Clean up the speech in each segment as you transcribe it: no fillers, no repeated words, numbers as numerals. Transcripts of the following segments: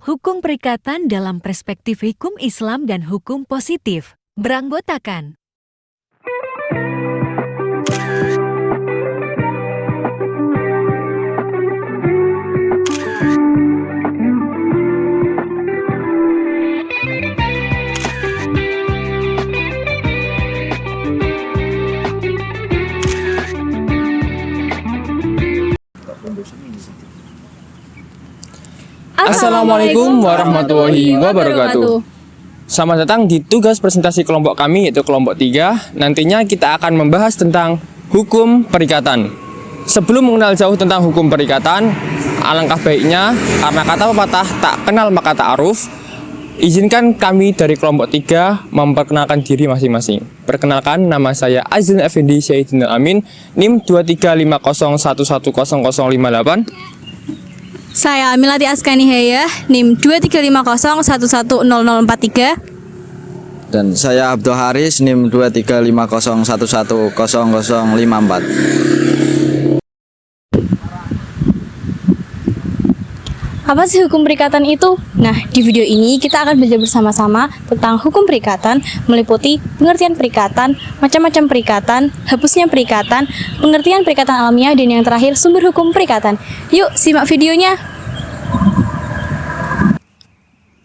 Hukum perikatan dalam perspektif hukum Islam dan hukum positif. Beranggotakan. Assalamualaikum warahmatullahi wabarakatuh. Selamat datang di tugas presentasi kelompok kami, yaitu kelompok 3. Nantinya kita akan membahas tentang hukum perikatan. Sebelum mengenal jauh tentang hukum perikatan, alangkah baiknya, karena kata pepatah tak kenal maka ta'aruf, izinkan kami dari kelompok 3 memperkenalkan diri masing-masing. Perkenalkan, nama saya Azin Effendi Syahidin Amin, NIM 2350110058. Saya Milati Askani Haya, NIM 2350110043. Dan saya Abdul Haris, NIM 2350110054. Apa sih hukum perikatan itu? Nah, di video ini kita akan belajar bersama-sama tentang hukum perikatan, meliputi pengertian perikatan, macam-macam perikatan, hapusnya perikatan, pengertian perikatan alamiah, dan yang terakhir sumber hukum perikatan. Yuk, simak videonya.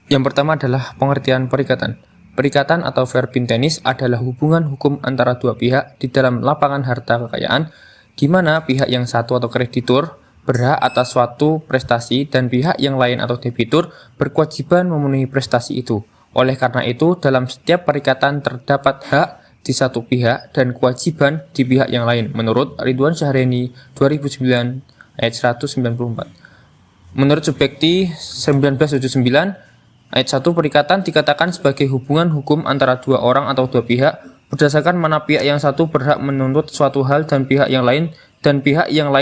Yang pertama adalah pengertian perikatan. Perikatan atau verb in tennis adalah hubungan hukum antara dua pihak di dalam lapangan harta kekayaan, di mana pihak yang satu atau kreditur berhak atas suatu prestasi dan pihak yang lain atau debitur berkewajiban memenuhi prestasi itu. Oleh karena itu, dalam setiap perikatan terdapat hak di satu pihak dan kewajiban di pihak yang lain, menurut Ridwan Syahrini 2009 ayat 194. Menurut Subekti 1979 ayat 1, perikatan dikatakan sebagai hubungan hukum antara dua orang atau dua pihak berdasarkan mana pihak yang satu berhak menuntut suatu hal dan pihak yang lain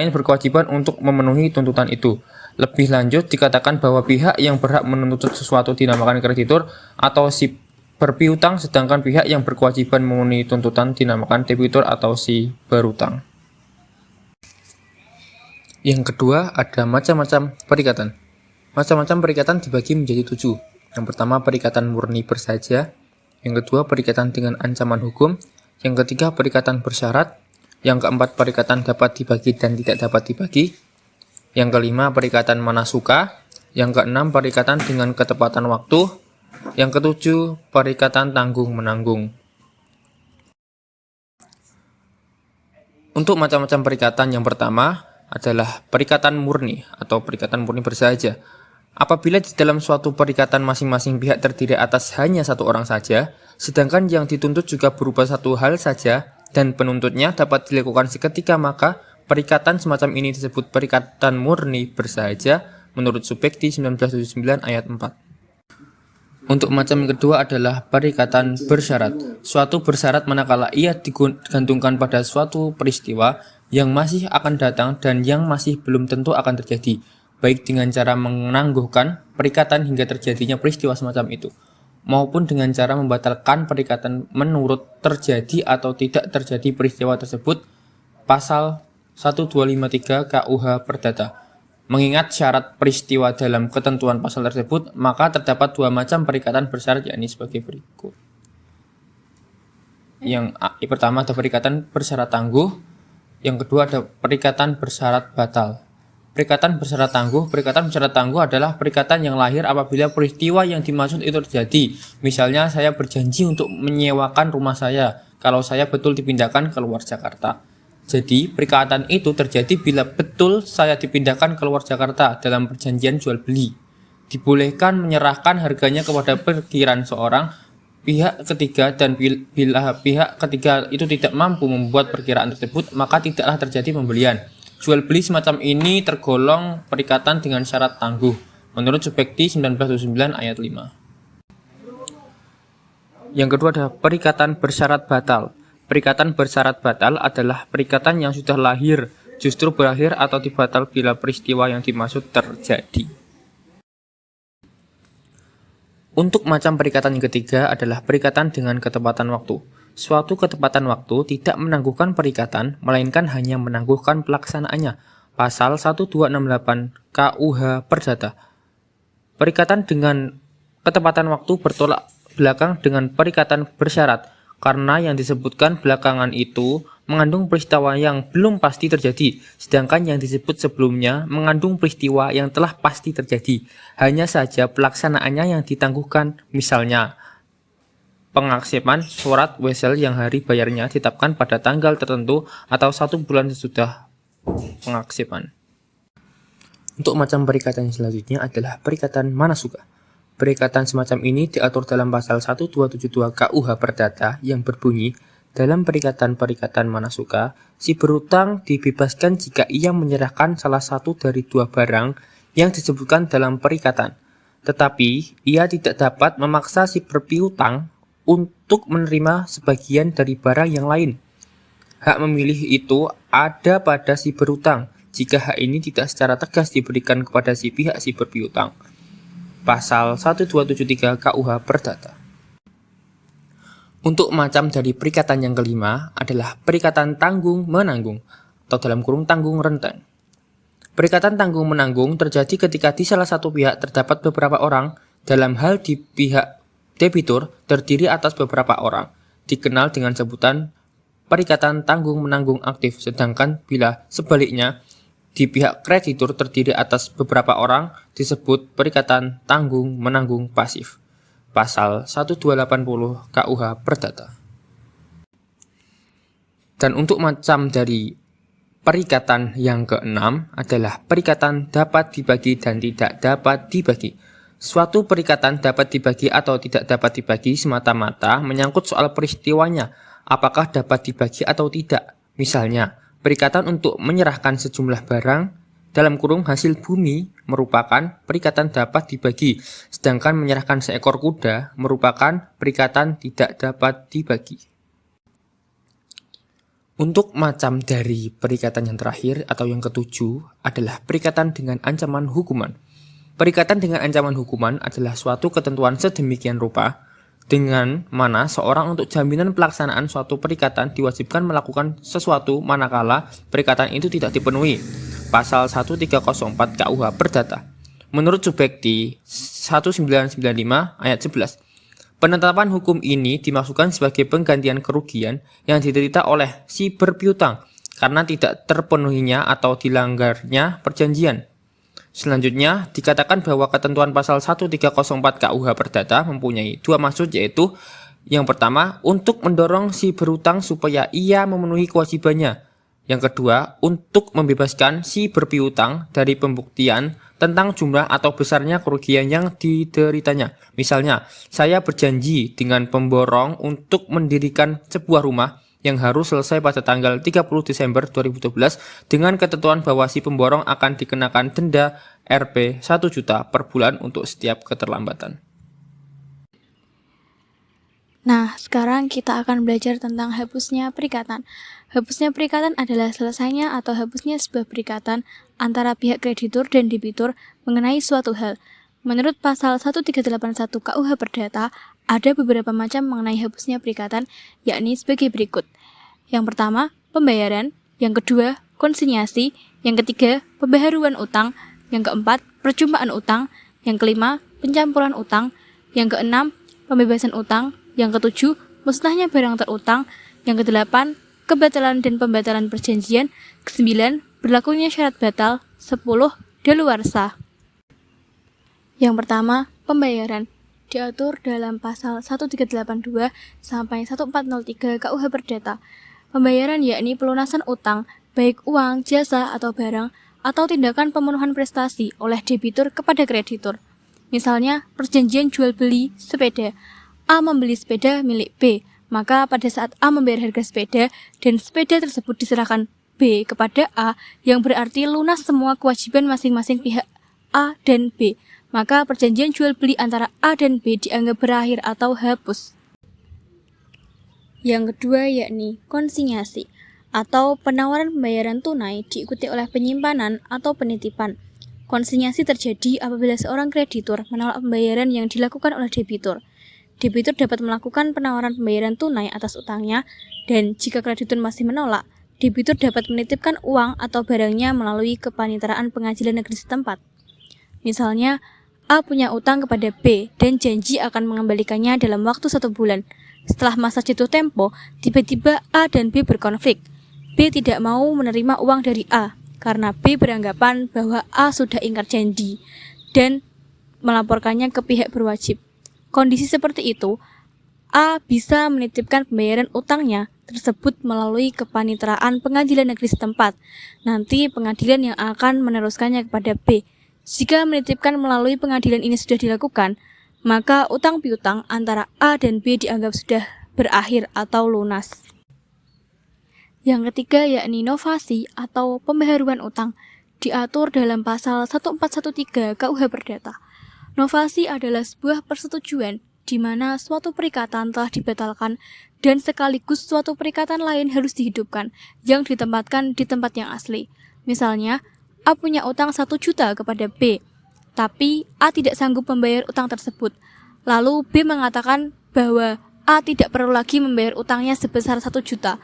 berkewajiban untuk memenuhi tuntutan itu. Lebih lanjut dikatakan bahwa pihak yang berhak menuntut sesuatu dinamakan kreditur atau si berpiutang, sedangkan pihak yang berkewajiban memenuhi tuntutan dinamakan debitur atau si berutang. Yang kedua, ada macam-macam perikatan. Macam-macam perikatan dibagi menjadi 7. Yang pertama, perikatan murni bersaja. Yang kedua, perikatan dengan ancaman hukum. Yang ketiga, perikatan bersyarat. Yang keempat, perikatan dapat dibagi dan tidak dapat dibagi. Yang kelima, perikatan manasuka. Yang keenam, perikatan dengan ketepatan waktu. Yang ketujuh, perikatan tanggung-menanggung. Untuk macam-macam perikatan, yang pertama adalah perikatan murni atau perikatan murni bersaja. Apabila di dalam suatu perikatan masing-masing pihak terdiri atas hanya satu orang saja, sedangkan yang dituntut juga berupa satu hal saja, dan penuntutnya dapat dilakukan seketika, maka perikatan semacam ini disebut perikatan murni bersaja, menurut Subekti 1979 ayat 4. Untuk macam yang kedua adalah perikatan bersyarat. Suatu bersyarat manakala ia digantungkan pada suatu peristiwa yang masih akan datang dan yang masih belum tentu akan terjadi, baik dengan cara menangguhkan perikatan hingga terjadinya peristiwa semacam itu, maupun dengan cara membatalkan perikatan menurut terjadi atau tidak terjadi peristiwa tersebut. Pasal 1253 KUH Perdata. Mengingat syarat peristiwa dalam ketentuan pasal tersebut, maka terdapat dua macam perikatan bersyarat, yakni sebagai berikut. Yang pertama ada perikatan bersyarat tangguh, yang kedua ada perikatan bersyarat batal. Perikatan bersyarat tangguh adalah perikatan yang lahir apabila peristiwa yang dimaksud itu terjadi. Misalnya, saya berjanji untuk menyewakan rumah saya kalau saya betul dipindahkan ke luar Jakarta. Jadi, perikatan itu terjadi bila betul saya dipindahkan ke luar Jakarta dalam perjanjian jual beli. Dibolehkan menyerahkan harganya kepada perkiraan seorang pihak ketiga, dan bila pihak ketiga itu tidak mampu membuat perkiraan tersebut, maka tidaklah terjadi pembelian. Jual beli semacam ini tergolong perikatan dengan syarat tangguh, menurut Subekti 1929 ayat 5. Yang kedua adalah perikatan bersyarat batal. Perikatan bersyarat batal adalah perikatan yang sudah lahir, justru berakhir atau dibatal bila peristiwa yang dimaksud terjadi. Untuk macam perikatan yang ketiga adalah perikatan dengan ketepatan waktu. Suatu ketepatan waktu tidak menangguhkan perikatan, melainkan hanya menangguhkan pelaksanaannya. Pasal 1268 KUH Perdata. Perikatan dengan ketepatan waktu bertolak belakang dengan perikatan bersyarat, karena yang disebutkan belakangan itu mengandung peristiwa yang belum pasti terjadi, sedangkan yang disebut sebelumnya mengandung peristiwa yang telah pasti terjadi. Hanya saja pelaksanaannya yang ditangguhkan, misalnya pengaksepan surat wesel yang hari bayarnya ditetapkan pada tanggal tertentu atau 1 bulan sesudah pengaksepan. Untuk macam perikatan yang selanjutnya adalah perikatan manasuka. Perikatan semacam ini diatur dalam pasal 1272 KUH Perdata yang berbunyi, dalam perikatan-perikatan manasuka, si berutang dibebaskan jika ia menyerahkan salah satu dari dua barang yang disebutkan dalam perikatan. Tetapi, ia tidak dapat memaksa si berpiutang untuk menerima sebagian dari barang yang lain. Hak memilih itu ada pada si berutang, jika hak ini tidak secara tegas diberikan kepada si pihak si berpiutang. Pasal 1273 KUH Perdata. Untuk macam dari perikatan yang kelima adalah perikatan tanggung-menanggung atau dalam kurung tanggung rentang. Perikatan tanggung-menanggung terjadi ketika di salah satu pihak terdapat beberapa orang, dalam hal di pihak debitur terdiri atas beberapa orang, dikenal dengan sebutan perikatan tanggung-menanggung aktif, sedangkan bila sebaliknya di pihak kreditur terdiri atas beberapa orang disebut perikatan tanggung-menanggung pasif. Pasal 1280 KUH Perdata. Dan untuk macam dari perikatan yang keenam adalah perikatan dapat dibagi dan tidak dapat dibagi. Suatu perikatan dapat dibagi atau tidak dapat dibagi semata-mata menyangkut soal peristiwanya, apakah dapat dibagi atau tidak. Misalnya, perikatan untuk menyerahkan sejumlah barang dalam kurung hasil bumi merupakan perikatan dapat dibagi, sedangkan menyerahkan seekor kuda merupakan perikatan tidak dapat dibagi. Untuk macam dari perikatan yang terakhir atau yang ketujuh adalah perikatan dengan ancaman hukuman. Perikatan dengan ancaman hukuman adalah suatu ketentuan sedemikian rupa dengan mana seorang untuk jaminan pelaksanaan suatu perikatan diwajibkan melakukan sesuatu manakala perikatan itu tidak dipenuhi. Pasal 1304 KUH Perdata. Menurut Subekti 1995 ayat 11, penetapan hukum ini dimaksudkan sebagai penggantian kerugian yang diderita oleh si berpiutang karena tidak terpenuhinya atau dilanggarnya perjanjian. Selanjutnya, dikatakan bahwa ketentuan pasal 1304 KUH Perdata mempunyai dua maksud, yaitu yang pertama, untuk mendorong si berutang supaya ia memenuhi kewajibannya. Yang kedua, untuk membebaskan si berpiutang dari pembuktian tentang jumlah atau besarnya kerugian yang dideritanya. Misalnya, saya berjanji dengan pemborong untuk mendirikan sebuah rumah yang harus selesai pada tanggal 30 Desember 2012 dengan ketentuan bahwa si pemborong akan dikenakan denda Rp 1 juta per bulan untuk setiap keterlambatan. Nah, sekarang kita akan belajar tentang hapusnya perikatan. Hapusnya perikatan adalah selesainya atau hapusnya sebuah perikatan antara pihak kreditur dan debitur mengenai suatu hal. Menurut pasal 1381 KUH Perdata, ada beberapa macam mengenai hapusnya perikatan, yakni sebagai berikut. Yang pertama, pembayaran. Yang kedua, konsinyasi. Yang ketiga, pembaharuan utang. Yang keempat, perjumpaan utang. Yang kelima, pencampuran utang. Yang keenam, pembebasan utang. Yang ketujuh, musnahnya barang terutang. Yang kedelapan, kebatalan dan pembatalan perjanjian. Kesembilan, berlakunya syarat batal. 10, daluarsa. Yang pertama, pembayaran. Diatur dalam pasal 1382 sampai 1403 KUH Perdata. Pembayaran yakni pelunasan utang, baik uang, jasa, atau barang, atau tindakan pemenuhan prestasi oleh debitur kepada kreditur. Misalnya, perjanjian jual beli sepeda. A membeli sepeda milik B, maka pada saat A membayar harga sepeda dan sepeda tersebut diserahkan B kepada A, yang berarti lunas semua kewajiban masing-masing pihak A dan B, maka perjanjian jual beli antara A dan B dianggap berakhir atau hapus. Yang kedua yakni konsinyasi atau penawaran pembayaran tunai diikuti oleh penyimpanan atau penitipan. Konsinyasi terjadi apabila seorang kreditur menolak pembayaran yang dilakukan oleh debitur. Debitur dapat melakukan penawaran pembayaran tunai atas utangnya, dan jika kreditur masih menolak, debitur dapat menitipkan uang atau barangnya melalui kepaniteraan pengadilan negeri setempat. Misalnya, A punya utang kepada B dan janji akan mengembalikannya dalam waktu 1 bulan. Setelah masa jatuh tempo, tiba-tiba A dan B berkonflik. B tidak mau menerima uang dari A karena B beranggapan bahwa A sudah ingkar janji dan melaporkannya ke pihak berwajib. Kondisi seperti itu, A bisa menitipkan pembayaran utangnya tersebut melalui kepaniteraan pengadilan negeri setempat. Nanti pengadilan yang akan meneruskannya kepada B. Jika menitipkan melalui pengadilan ini sudah dilakukan, maka utang piutang antara A dan B dianggap sudah berakhir atau lunas. Yang ketiga yakni novasi atau pembaharuan utang, diatur dalam pasal 1413 KUH Perdata. Novasi adalah sebuah persetujuan di mana suatu perikatan telah dibatalkan dan sekaligus suatu perikatan lain harus dihidupkan yang ditempatkan di tempat yang asli. Misalnya, A punya utang 1 juta kepada B, tapi A tidak sanggup membayar utang tersebut. Lalu B mengatakan bahwa A tidak perlu lagi membayar utangnya sebesar 1 juta,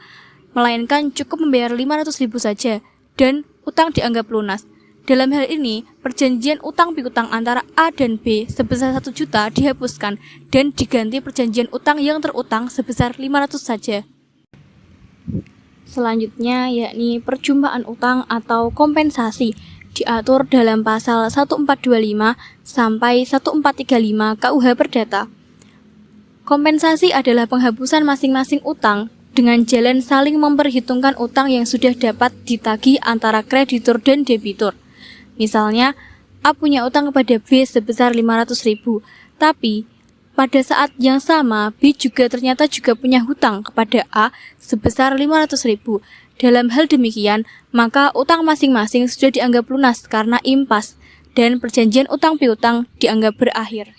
melainkan cukup membayar 500.000 saja, dan utang dianggap lunas. Dalam hal ini, perjanjian utang piutang antara A dan B sebesar 1 juta dihapuskan dan diganti perjanjian utang yang terutang sebesar 500 saja. Selanjutnya yakni perjumpaan utang atau kompensasi, diatur dalam pasal 1425 sampai 1435 KUH Perdata. Kompensasi adalah penghapusan masing-masing utang dengan jalan saling memperhitungkan utang yang sudah dapat ditagih antara kreditur dan debitur. Misalnya, A punya utang kepada B sebesar 500.000, tapi pada saat yang sama, B ternyata juga punya hutang kepada A sebesar 500.000. Dalam hal demikian, maka utang masing-masing sudah dianggap lunas karena impas, dan perjanjian utang piutang dianggap berakhir.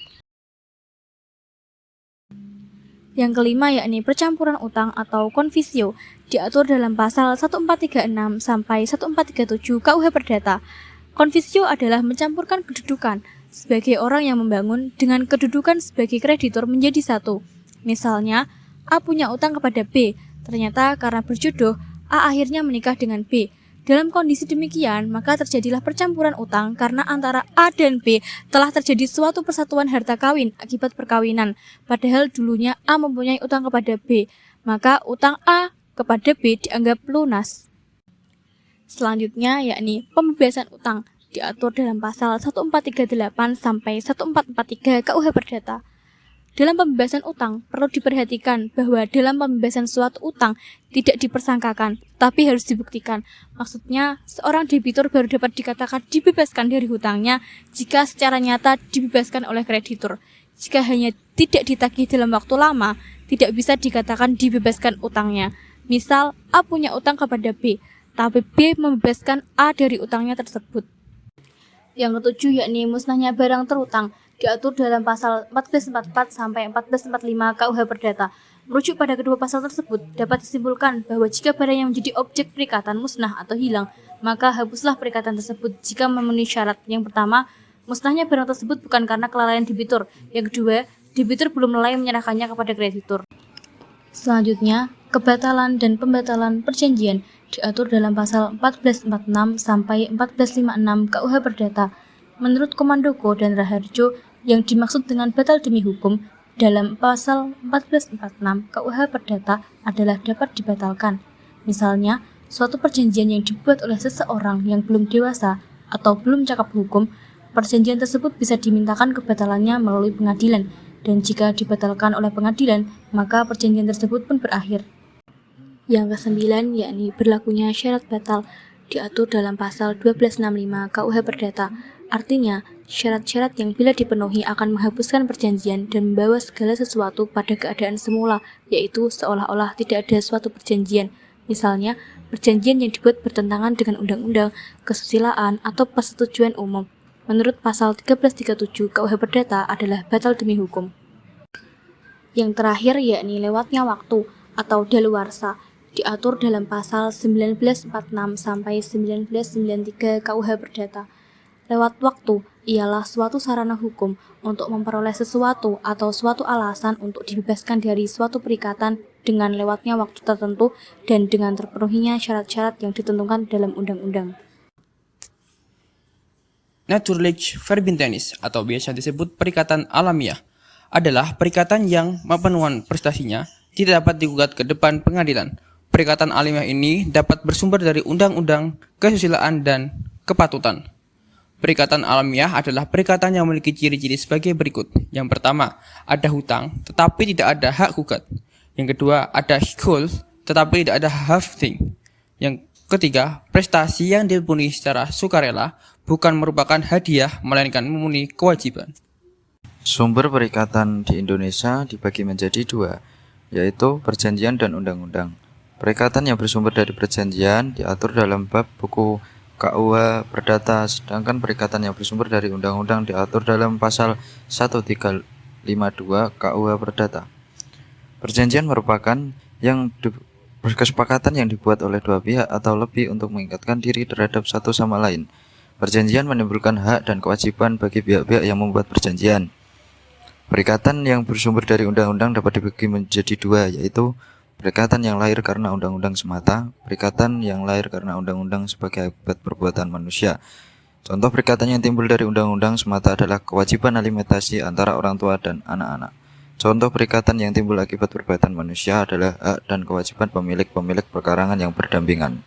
Yang kelima yakni percampuran utang atau confisio, diatur dalam pasal 1436 sampai 1437 KUH Perdata. Confisio adalah mencampurkan kedudukan sebagai orang yang membangun dengan kedudukan sebagai kreditur menjadi satu. Misalnya, A punya utang kepada B, ternyata karena berjodoh, A akhirnya menikah dengan B. Dalam kondisi demikian, maka terjadilah percampuran utang karena antara A dan B telah terjadi suatu persatuan harta kawin akibat perkawinan, padahal dulunya A mempunyai utang kepada B, maka utang A kepada B dianggap lunas. Selanjutnya yakni pembebasan utang, diatur dalam pasal 1438 sampai 1443 KUH Perdata. Dalam pembebasan utang, perlu diperhatikan bahwa dalam pembebasan suatu utang tidak dipersangkakan, tapi harus dibuktikan. Maksudnya, seorang debitur baru dapat dikatakan dibebaskan dari hutangnya jika secara nyata dibebaskan oleh kreditur. Jika hanya tidak ditagih dalam waktu lama, tidak bisa dikatakan dibebaskan utangnya. Misal, A punya utang kepada B, tapi B membebaskan A dari utangnya tersebut. Yang ketujuh yakni musnahnya barang terutang, diatur dalam pasal 1444 sampai 1445 KUH Perdata. Merujuk pada kedua pasal tersebut, dapat disimpulkan bahwa jika barang yang menjadi objek perikatan musnah atau hilang, maka hapuslah perikatan tersebut jika memenuhi syarat. Yang pertama, musnahnya barang tersebut bukan karena kelalaian debitur. Yang kedua, debitur belum mulai menyerahkannya kepada kreditur. Selanjutnya, kebatalan dan pembatalan perjanjian, diatur dalam pasal 1446 sampai 1456 KUH Perdata. Menurut Komandoko dan Raharjo, yang dimaksud dengan batal demi hukum dalam pasal 1446 KUH Perdata adalah dapat dibatalkan. Misalnya, suatu perjanjian yang dibuat oleh seseorang yang belum dewasa atau belum cakap hukum, perjanjian tersebut bisa dimintakan kebatalannya melalui pengadilan, dan jika dibatalkan oleh pengadilan, maka perjanjian tersebut pun berakhir. Yang kesembilan yakni berlakunya syarat batal, diatur dalam pasal 1265 KUH Perdata. Artinya, syarat-syarat yang bila dipenuhi akan menghapuskan perjanjian dan membawa segala sesuatu pada keadaan semula, yaitu seolah-olah tidak ada suatu perjanjian. Misalnya, perjanjian yang dibuat bertentangan dengan undang-undang, kesusilaan, atau persetujuan umum. Menurut pasal 1337 KUH Perdata adalah batal demi hukum. Yang terakhir yakni lewatnya waktu atau daluarsa, diatur dalam pasal 1946 sampai 1993 KUH Perdata. Lewat waktu ialah suatu sarana hukum untuk memperoleh sesuatu atau suatu alasan untuk dibebaskan dari suatu perikatan dengan lewatnya waktu tertentu dan dengan terpenuhinya syarat-syarat yang ditentukan dalam undang-undang. Naturliche Verbintenis atau biasa disebut perikatan alamiah adalah perikatan yang pemenuhan prestasinya tidak dapat digugat ke depan pengadilan. Perikatan alamiah ini dapat bersumber dari undang-undang, kesusilaan, dan kepatutan. Perikatan alamiah adalah perikatan yang memiliki ciri-ciri sebagai berikut. Yang pertama, ada hutang tetapi tidak ada hak gugat. Yang kedua, ada schuld tetapi tidak ada hafting. Yang ketiga, prestasi yang dipenuhi secara sukarela bukan merupakan hadiah melainkan memenuhi kewajiban. Sumber perikatan di Indonesia dibagi menjadi dua, yaitu perjanjian dan undang-undang. Perikatan yang bersumber dari perjanjian diatur dalam bab buku KUH Perdata, sedangkan perikatan yang bersumber dari undang-undang diatur dalam pasal 1352 KUH Perdata. Perjanjian merupakan kesepakatan yang dibuat oleh dua pihak atau lebih untuk mengikatkan diri terhadap satu sama lain. Perjanjian menimbulkan hak dan kewajiban bagi pihak-pihak yang membuat perjanjian. Perikatan yang bersumber dari undang-undang dapat dibagi menjadi dua, yaitu perikatan yang lahir karena undang-undang semata, perikatan yang lahir karena undang-undang sebagai akibat perbuatan manusia. Contoh perikatan yang timbul dari undang-undang semata adalah kewajiban alimentasi antara orang tua dan anak-anak. Contoh perikatan yang timbul akibat perbuatan manusia adalah hak dan kewajiban pemilik-pemilik perkarangan yang berdampingan.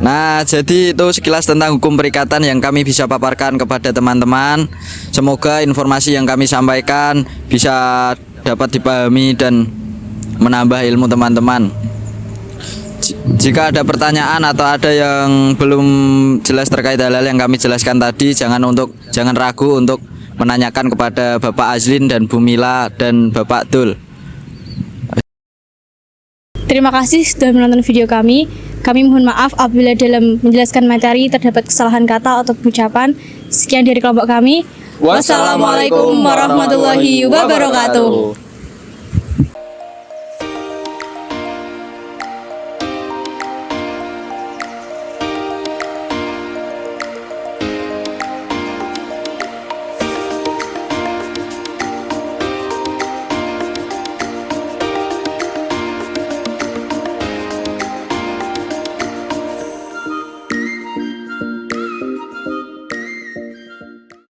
Nah, jadi itu sekilas tentang hukum perikatan yang kami bisa paparkan kepada teman-teman. Semoga informasi yang kami sampaikan bisa dapat dipahami dan menambah ilmu teman-teman. Jika ada pertanyaan atau ada yang belum jelas terkait hal-hal yang kami jelaskan tadi, jangan ragu untuk menanyakan kepada Bapak Azlin dan Bu Mila dan Bapak Dul. Terima kasih sudah menonton video kami. Kami mohon maaf apabila dalam menjelaskan materi terdapat kesalahan kata atau ucapan. Sekian dari kelompok kami. Wassalamualaikum warahmatullahi wabarakatuh.